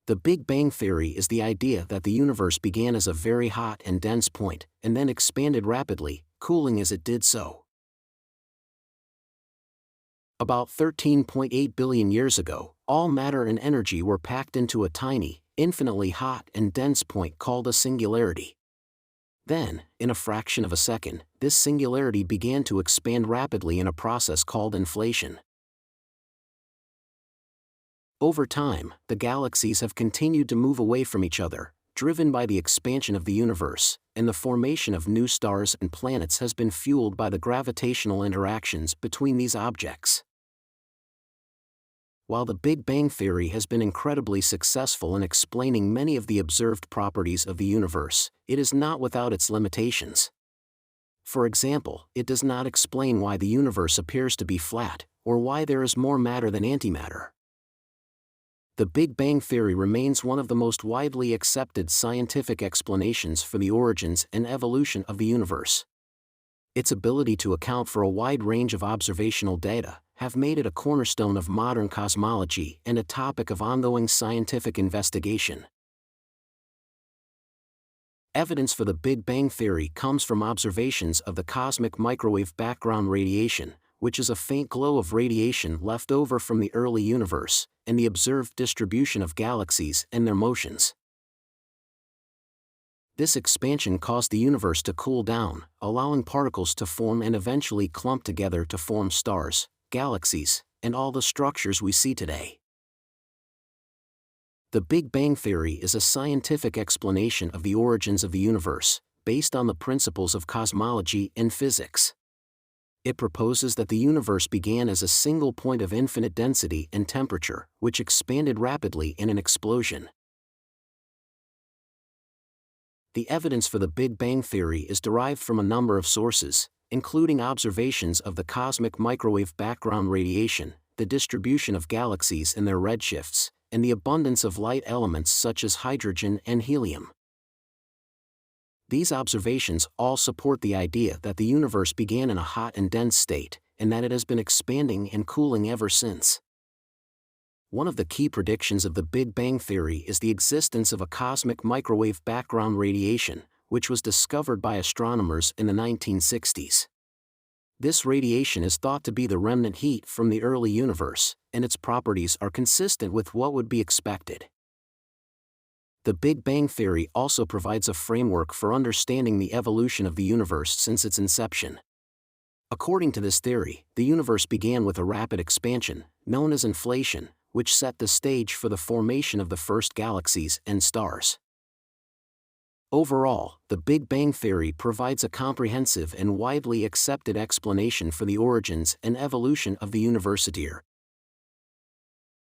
The Big Bang Theory is the idea that the universe began as a very hot and dense point, and then expanded rapidly, cooling as it did so. About 13.8 billion years ago, all matter and energy were packed into a tiny, infinitely hot and dense point called a singularity. Then, in a fraction of a second, this singularity began to expand rapidly in a process called inflation. Over time, the galaxies have continued to move away from each other, driven by the expansion of the universe, and the formation of new stars and planets has been fueled by the gravitational interactions between these objects. While the Big Bang Theory has been incredibly successful in explaining many of the observed properties of the universe, it is not without its limitations. For example, it does not explain why the universe appears to be flat, or why there is more matter than antimatter. The Big Bang Theory remains one of the most widely accepted scientific explanations for the origins and evolution of the universe. Its ability to account for a wide range of observational data have made it a cornerstone of modern cosmology and a topic of ongoing scientific investigation. Evidence for the Big Bang Theory comes from observations of the cosmic microwave background radiation, which is a faint glow of radiation left over from the early universe, and the observed distribution of galaxies and their motions. This expansion caused the universe to cool down, allowing particles to form and eventually clump together to form stars, galaxies, and all the structures we see today. The Big Bang Theory is a scientific explanation of the origins of the universe, based on the principles of cosmology and physics. It proposes that the universe began as a single point of infinite density and temperature, which expanded rapidly in an explosion. The evidence for the Big Bang Theory is derived from a number of sources, including observations of the cosmic microwave background radiation, the distribution of galaxies and their redshifts, and the abundance of light elements such as hydrogen and helium. These observations all support the idea that the universe began in a hot and dense state, and that it has been expanding and cooling ever since. One of the key predictions of the Big Bang Theory is the existence of a cosmic microwave background radiation, which was discovered by astronomers in the 1960s. This radiation is thought to be the remnant heat from the early universe, and its properties are consistent with what would be expected. The Big Bang Theory also provides a framework for understanding the evolution of the universe since its inception. According to this theory, the universe began with a rapid expansion, known as inflation, which set the stage for the formation of the first galaxies and stars. Overall, the Big Bang Theory provides a comprehensive and widely accepted explanation for the origins and evolution of the universe.